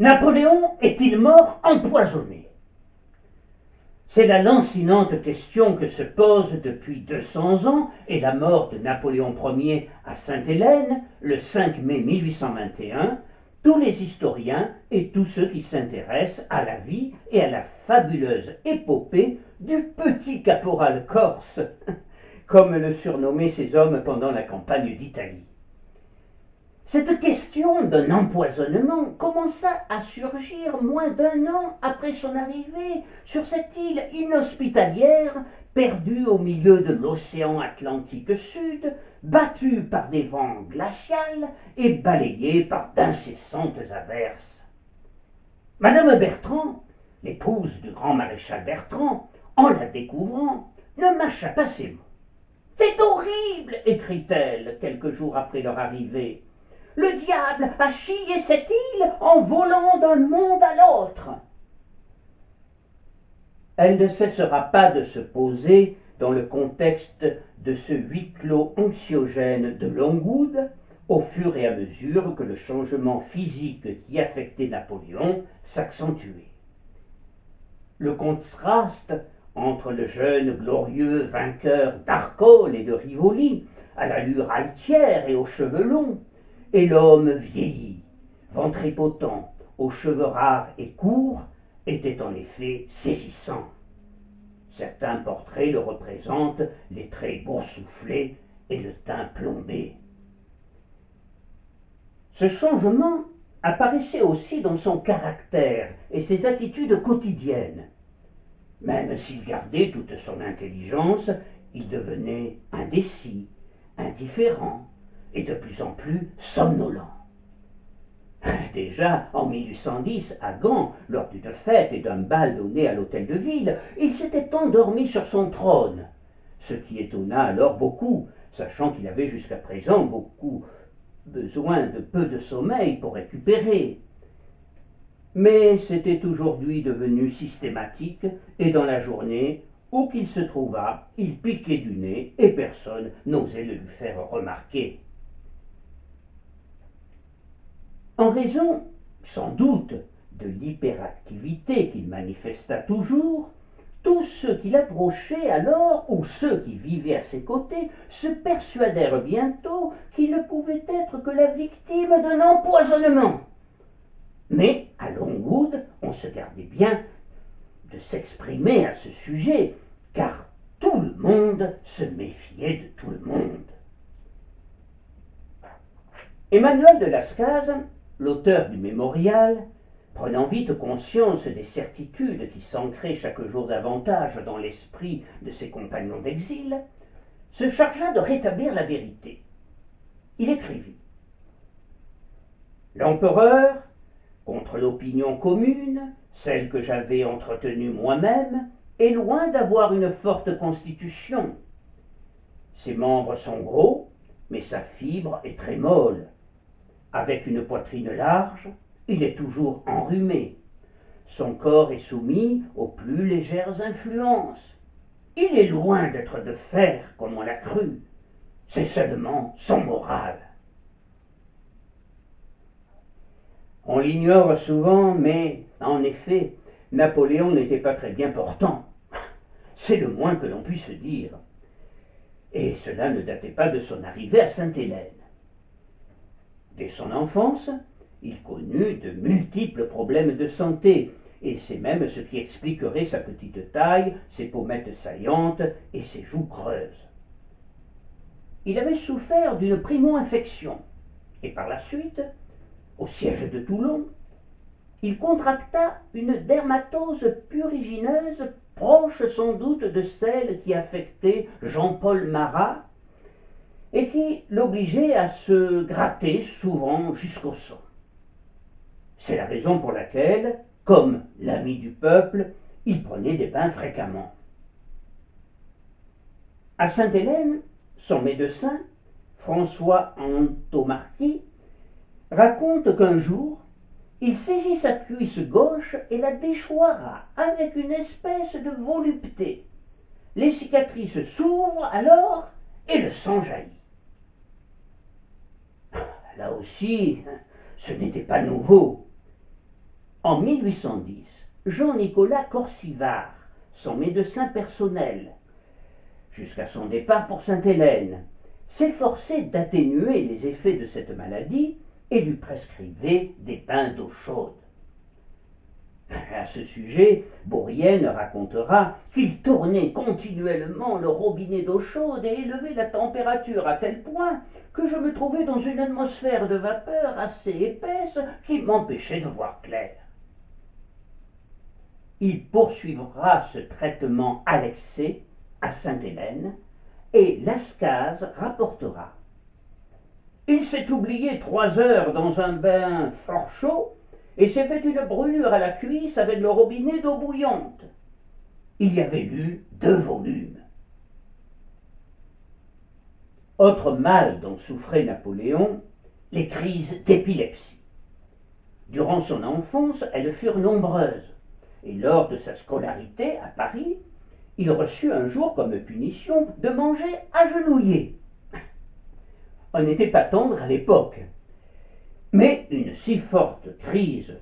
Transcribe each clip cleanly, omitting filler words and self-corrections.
Napoléon est-il mort empoisonné? C'est la lancinante question que se pose depuis 200 ans et la mort de Napoléon Ier à Sainte-Hélène, le 5 mai 1821, tous les historiens et tous ceux qui s'intéressent à la vie et à la fabuleuse épopée du petit caporal corse, comme le surnommaient ces hommes pendant la campagne d'Italie. Cette question d'un empoisonnement commença à surgir moins d'un an après son arrivée sur cette île inhospitalière, perdue au milieu de l'océan Atlantique Sud, battue par des vents glacials et balayée par d'incessantes averses. Madame Bertrand, l'épouse du grand maréchal Bertrand, en la découvrant, ne mâcha pas ses mots. « C'est horrible !» écrit-elle quelques jours après leur arrivée. « Le diable a scié cette île en volant d'un monde à l'autre. » Elle ne cessera pas de se poser dans le contexte de ce huis clos anxiogène de Longwood, au fur et à mesure que le changement physique qui affectait Napoléon s'accentuait. Le contraste entre le jeune glorieux vainqueur d'Arcole et de Rivoli, à l'allure altière et aux cheveux longs, et l'homme vieilli, ventripotent, aux cheveux rares et courts, était en effet saisissant. Certains portraits le représentent les traits boursouflés et le teint plombé. Ce changement apparaissait aussi dans son caractère et ses attitudes quotidiennes. Même s'il gardait toute son intelligence, il devenait indécis, indifférent et de plus en plus somnolent. Déjà, en 1810, à Gand, lors d'une fête et d'un bal donné à l'hôtel de ville, il s'était endormi sur son trône, ce qui étonna alors beaucoup, sachant qu'il avait jusqu'à présent beaucoup besoin de peu de sommeil pour récupérer. Mais c'était aujourd'hui devenu systématique, et dans la journée, où qu'il se trouvât, il piquait du nez, et personne n'osait le lui faire remarquer. En raison, sans doute, de l'hyperactivité qu'il manifesta toujours, tous ceux qui l'approchaient alors, ou ceux qui vivaient à ses côtés, se persuadèrent bientôt qu'il ne pouvait être que la victime d'un empoisonnement. Mais à Longwood, on se gardait bien de s'exprimer à ce sujet, car tout le monde se méfiait de tout le monde. Emmanuel de Lascaz, l'auteur du mémorial, prenant vite conscience des certitudes qui s'ancraient chaque jour davantage dans l'esprit de ses compagnons d'exil, se chargea de rétablir la vérité. Il écrivit « L'empereur, contre l'opinion commune, celle que j'avais entretenue moi-même, est loin d'avoir une forte constitution. Ses membres sont gros, mais sa fibre est très molle. Avec une poitrine large, il est toujours enrhumé. Son corps est soumis aux plus légères influences. Il est loin d'être de fer comme on l'a cru. C'est seulement son moral. » On l'ignore souvent, mais, en effet, Napoléon n'était pas très bien portant. C'est le moins que l'on puisse dire. Et cela ne datait pas de son arrivée à Sainte-Hélène. Dès son enfance, il connut de multiples problèmes de santé, et c'est même ce qui expliquerait sa petite taille, ses pommettes saillantes et ses joues creuses. Il avait souffert d'une primo-infection, et par la suite, au siège de Toulon, il contracta une dermatose prurigineuse proche sans doute de celle qui affectait Jean-Paul Marat et qui l'obligeait à se gratter souvent jusqu'au sang. C'est la raison pour laquelle, comme l'ami du peuple, il prenait des bains fréquemment. À Sainte-Hélène, son médecin, François Antomarchi, raconte qu'un jour, il saisit sa cuisse gauche et la déchoira avec une espèce de volupté. Les cicatrices s'ouvrent alors et le sang jaillit. Là aussi, ce n'était pas nouveau. En 1810, Jean-Nicolas Corsivard, son médecin personnel, jusqu'à son départ pour Sainte-Hélène, s'efforçait d'atténuer les effets de cette maladie et lui prescrivait des bains d'eau chaude. À ce sujet, Bourrienne racontera qu'il tournait continuellement le robinet d'eau chaude et élevait la température à tel point que je me trouvais dans une atmosphère de vapeur assez épaisse qui m'empêchait de voir clair. Il poursuivra ce traitement à l'excès à Sainte-Hélène et Lascaz rapportera: il s'est oublié 3 heures dans un bain fort chaud et s'est fait une brûlure à la cuisse avec le robinet d'eau bouillante. Il y avait lu 2 volumes. Autre mal dont souffrait Napoléon, les crises d'épilepsie. Durant son enfance, elles furent nombreuses, et lors de sa scolarité à Paris, il reçut un jour comme punition de manger agenouillé. On n'était pas tendre à l'époque, mais une si forte crise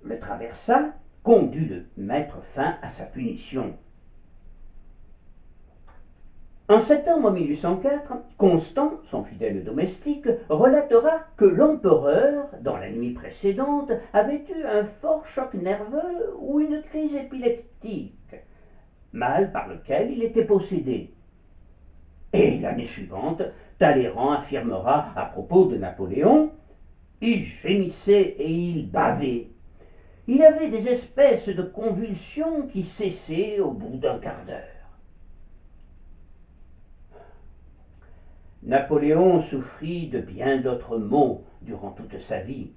le traversa qu'on dut le mettre fin à sa punition. En septembre 1804, Constant, son fidèle domestique, relatera que l'empereur, dans la nuit précédente, avait eu un fort choc nerveux ou une crise épileptique, mal par lequel il était possédé. Et l'année suivante, Talleyrand affirmera à propos de Napoléon: il gémissait et il bavait. Il avait des espèces de convulsions qui cessaient au bout d'un quart d'heure. Napoléon souffrit de bien d'autres maux durant toute sa vie.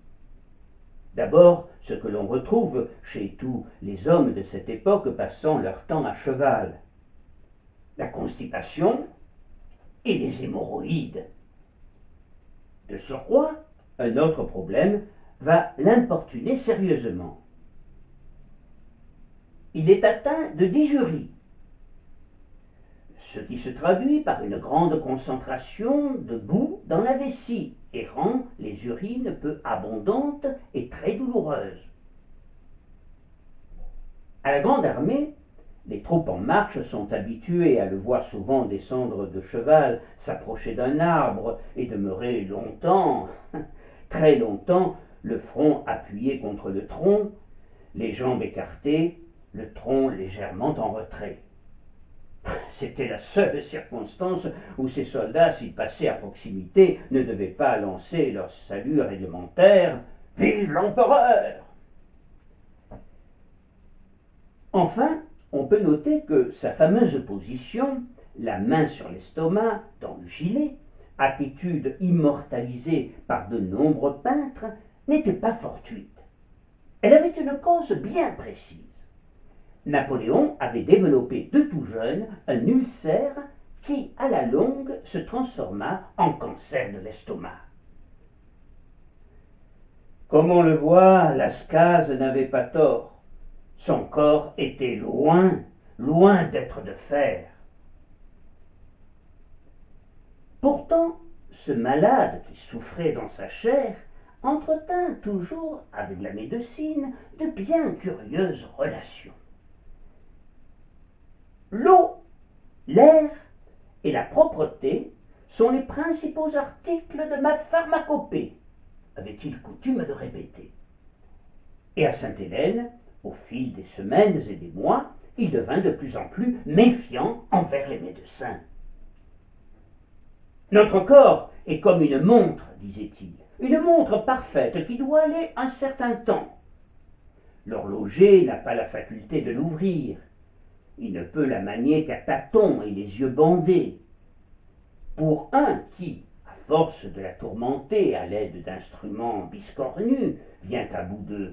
D'abord, ce que l'on retrouve chez tous les hommes de cette époque passant leur temps à cheval: la constipation et les hémorroïdes. De surcroît, un autre problème va l'importuner sérieusement. Il est atteint de dysurie, ce qui se traduit par une grande concentration de boue dans la vessie et rend les urines peu abondantes et très douloureuses. À la Grande Armée, les troupes en marche sont habituées à le voir souvent descendre de cheval, s'approcher d'un arbre et demeurer longtemps, très longtemps, le front appuyé contre le tronc, les jambes écartées, le tronc légèrement en retrait. C'était la seule circonstance où ces soldats, s'ils passaient à proximité, ne devaient pas lancer leur salut réglementaire: Vive l'empereur! Enfin, on peut noter que sa fameuse position, la main sur l'estomac, dans le gilet, attitude immortalisée par de nombreux peintres, n'était pas fortuite. Elle avait une cause bien précise. Napoléon avait développé de tout jeune un ulcère qui, à la longue, se transforma en cancer de l'estomac. Comme on le voit, Lascaz n'avait pas tort. Son corps était loin, loin d'être de fer. Pourtant, ce malade qui souffrait dans sa chair entretint toujours avec la médecine de bien curieuses relations. L'eau, l'air et la propreté sont les principaux articles de ma pharmacopée, avait-il coutume de répéter. Et à Sainte-Hélène, au fil des semaines et des mois, il devint de plus en plus méfiant envers les médecins. Notre corps est comme une montre, disait-il, une montre parfaite qui doit aller un certain temps. L'horloger n'a pas la faculté de l'ouvrir. Il ne peut la manier qu'à tâtons et les yeux bandés. Pour un qui, à force de la tourmenter à l'aide d'instruments biscornus, vient à bout de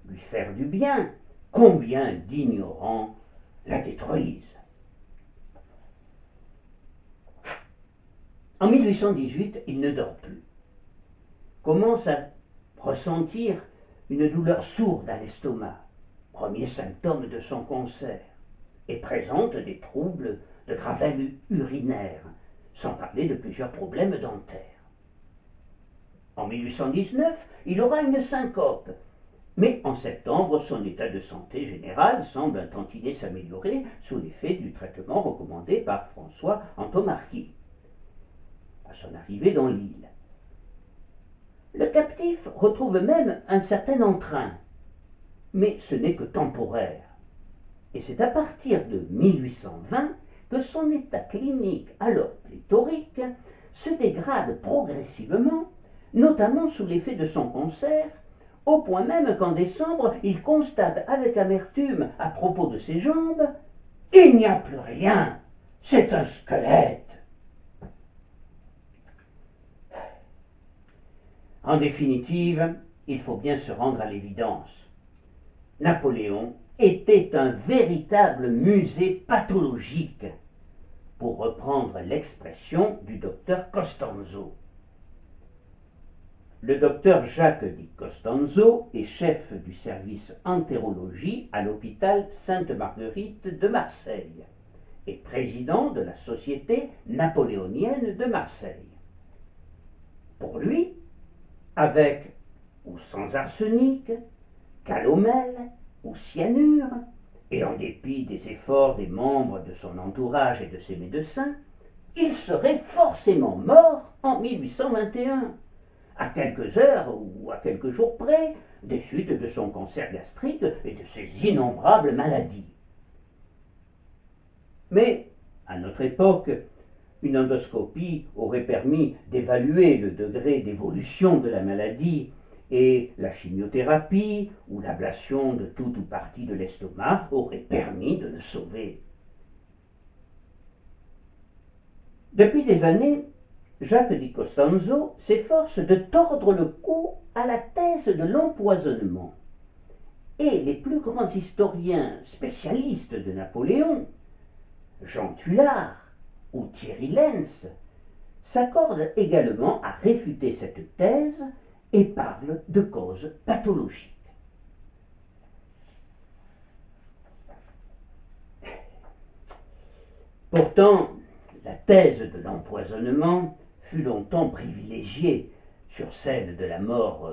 lui faire du bien, combien d'ignorants la détruisent. En 1818, il ne dort plus. Commence à ressentir une douleur sourde à l'estomac, premier symptôme de son cancer, et présente des troubles de gravelle urinaire, sans parler de plusieurs problèmes dentaires. En 1819, il aura une syncope, Mais en septembre, son état de santé général semble un tantinet s'améliorer sous l'effet du traitement recommandé par François Antomarchi à son arrivée dans l'île. Le captif retrouve même un certain entrain, mais ce n'est que temporaire. Et c'est à partir de 1820 que son état clinique, alors pléthorique, se dégrade progressivement, notamment sous l'effet de son cancer, au point même qu'en décembre, il constate avec amertume à propos de ses jambes « Il n'y a plus rien, c'est un squelette !» En définitive, il faut bien se rendre à l'évidence. Napoléon était un véritable musée pathologique, pour reprendre l'expression du docteur Costanzo. Le docteur Jacques Di Costanzo est chef du service entérologie à l'hôpital Sainte-Marguerite de Marseille et président de la Société napoléonienne de Marseille. Pour lui, avec ou sans arsenic, calomel ou cyanure, et en dépit des efforts des membres de son entourage et de ses médecins, il serait forcément mort en 1821, à quelques heures ou à quelques jours près des suites de son cancer gastrique et de ses innombrables maladies. Mais, à notre époque, une endoscopie aurait permis d'évaluer le degré d'évolution de la maladie et la chimiothérapie ou l'ablation de tout ou partie de l'estomac aurait permis de le sauver. Depuis des années, Jacques Di Costanzo s'efforce de tordre le cou à la thèse de l'empoisonnement. Et les plus grands historiens spécialistes de Napoléon, Jean Tullard ou Thierry Lenz, s'accordent également à réfuter cette thèse et parlent de causes pathologiques. Pourtant, la thèse de l'empoisonnement fut longtemps privilégiée sur celle de la mort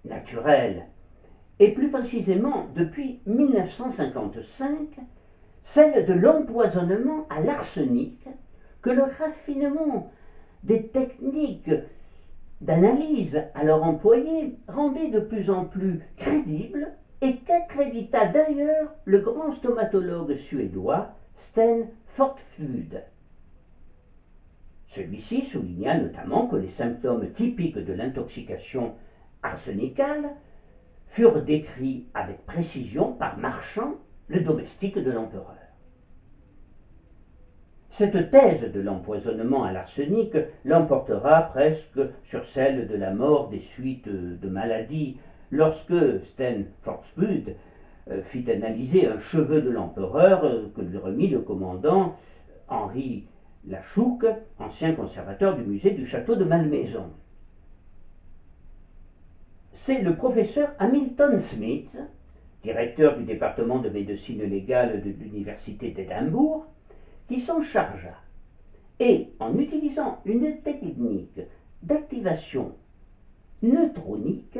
naturelle, et plus précisément depuis 1955, celle de l'empoisonnement à l'arsenic, que le raffinement des techniques d'analyse alors employées rendait de plus en plus crédible et qu'accrédita d'ailleurs le grand stomatologue suédois Sten Fortflud. Celui-ci souligna notamment que les symptômes typiques de l'intoxication arsenicale furent décrits avec précision par Marchand, le domestique de l'empereur. Cette thèse de l'empoisonnement à l'arsenic l'emportera presque sur celle de la mort des suites de maladies lorsque Sten Fortflud fit analyser un cheveu de l'empereur que lui remit le commandant Henri Lachoucque, ancien conservateur du musée du château de Malmaison. C'est le professeur Hamilton Smith, directeur du département de médecine légale de l'université d'Édimbourg, qui s'en chargea, et en utilisant une technique d'activation neutronique,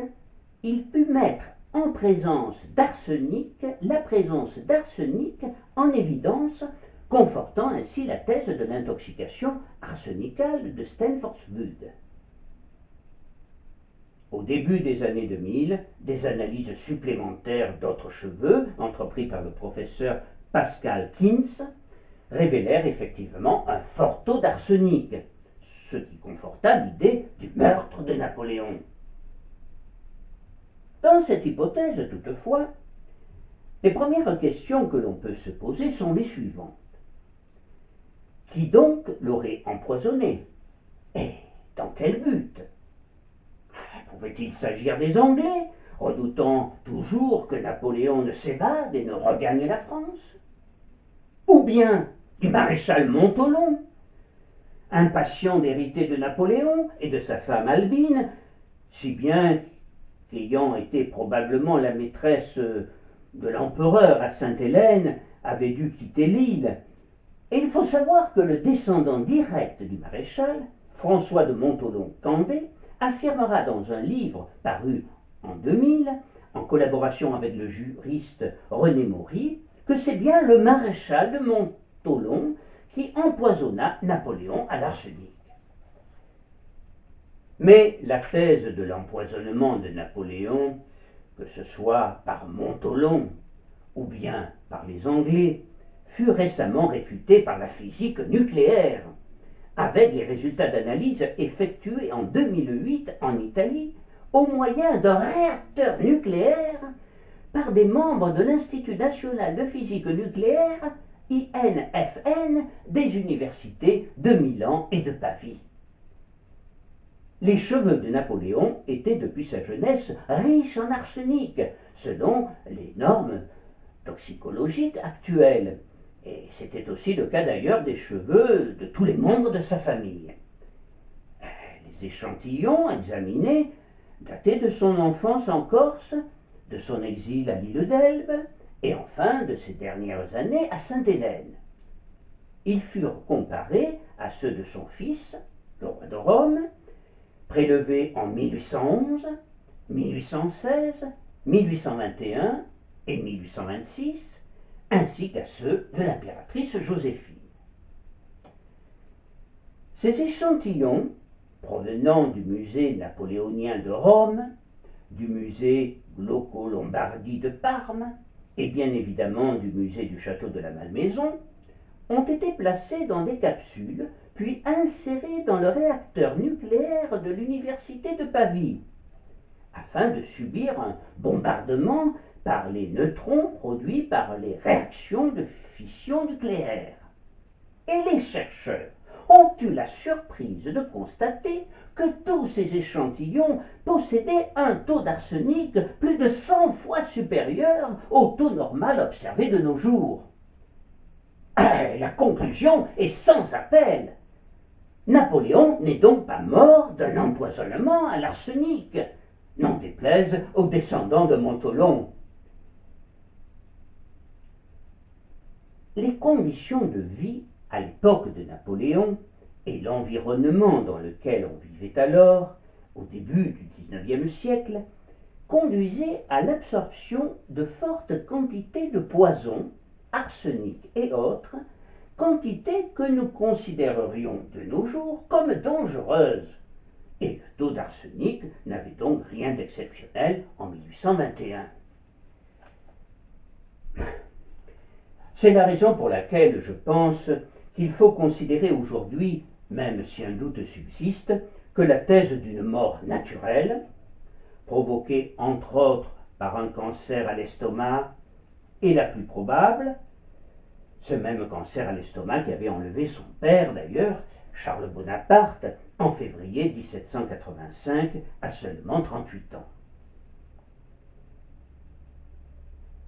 il put mettre en présence d'arsenic la présence d'arsenic en évidence, confortant ainsi la thèse de l'intoxication arsenicale de Sten Fortflud. Au début des années 2000, des analyses supplémentaires d'autres cheveux, entreprises par le professeur Pascal Kintz, révélèrent effectivement un fort taux d'arsenic, ce qui conforta l'idée du meurtre de Napoléon. Dans cette hypothèse, toutefois, les premières questions que l'on peut se poser sont les suivantes. Qui donc l'aurait empoisonné? Et dans quel but? Pouvait-il s'agir des Anglais, redoutant toujours que Napoléon ne s'évade et ne regagne la France? Ou bien du maréchal Montholon, impatient d'hériter de Napoléon et de sa femme Albine, si bien qu'ayant été probablement la maîtresse de l'empereur à Sainte-Hélène, avait dû quitter l'île. Et il faut savoir que le descendant direct du maréchal, François de Montholon-Candé, affirmera dans un livre paru en 2000 en collaboration avec le juriste René Maury, que c'est bien le maréchal de Montholon qui empoisonna Napoléon à l'arsenic. Mais la thèse de l'empoisonnement de Napoléon, que ce soit par Montholon ou bien par les Anglais, fut récemment réfutée par la physique nucléaire, avec les résultats d'analyse effectués en 2008 en Italie au moyen d'un réacteur nucléaire par des membres de l'Institut national de physique nucléaire, INFN, des universités de Milan et de Pavie. Les cheveux de Napoléon étaient depuis sa jeunesse riches en arsenic, selon les normes toxicologiques actuelles. Et c'était aussi le cas d'ailleurs des cheveux de tous les membres de sa famille. Les échantillons examinés dataient de son enfance en Corse, de son exil à l'île d'Elbe, et enfin de ses dernières années à Sainte-Hélène. Ils furent comparés à ceux de son fils, le roi de Rome, prélevés en 1811, 1816, 1821 et 1826, ainsi qu'à ceux de l'impératrice Joséphine. Ces échantillons, provenant du musée napoléonien de Rome, du musée Glauco-Lombardi de Parme et bien évidemment du musée du château de la Malmaison, ont été placés dans des capsules puis insérés dans le réacteur nucléaire de l'université de Pavie, afin de subir un bombardement par les neutrons produits par les réactions de fission nucléaire. Et les chercheurs ont eu la surprise de constater que tous ces échantillons possédaient un taux d'arsenic plus de 100 fois supérieur au taux normal observé de nos jours. La conclusion est sans appel. Napoléon n'est donc pas mort d'un empoisonnement à l'arsenic, n'en déplaise aux descendants de Montholon. Les conditions de vie à l'époque de Napoléon et l'environnement dans lequel on vivait alors, au début du XIXe siècle, conduisaient à l'absorption de fortes quantités de poisons, arsenic et autres, quantités que nous considérerions de nos jours comme dangereuses. Et le taux d'arsenic n'avait donc rien d'exceptionnel en 1821. C'est la raison pour laquelle je pense qu'il faut considérer aujourd'hui, même si un doute subsiste, que la thèse d'une mort naturelle, provoquée entre autres par un cancer à l'estomac, est la plus probable, ce même cancer à l'estomac qui avait enlevé son père d'ailleurs, Charles Bonaparte, en février 1785, à seulement 38 ans.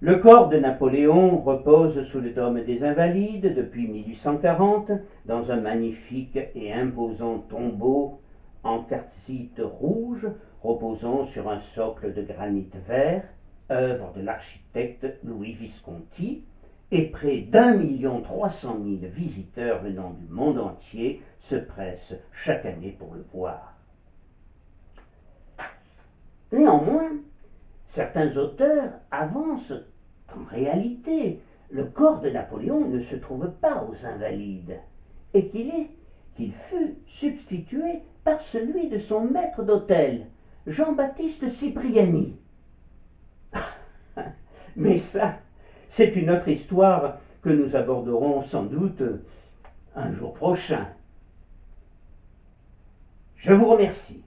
Le corps de Napoléon repose sous le dôme des Invalides depuis 1840, dans un magnifique et imposant tombeau en quartzite rouge, reposant sur un socle de granit vert, œuvre de l'architecte Louis Visconti, et près d'1 300 000 visiteurs venant du monde entier se pressent chaque année pour le voir. Néanmoins, certains auteurs avancent qu'en réalité, le corps de Napoléon ne se trouve pas aux Invalides, et qu'il fut substitué par celui de son maître d'hôtel, Jean-Baptiste Cipriani. Mais ça, c'est une autre histoire que nous aborderons sans doute un jour prochain. Je vous remercie.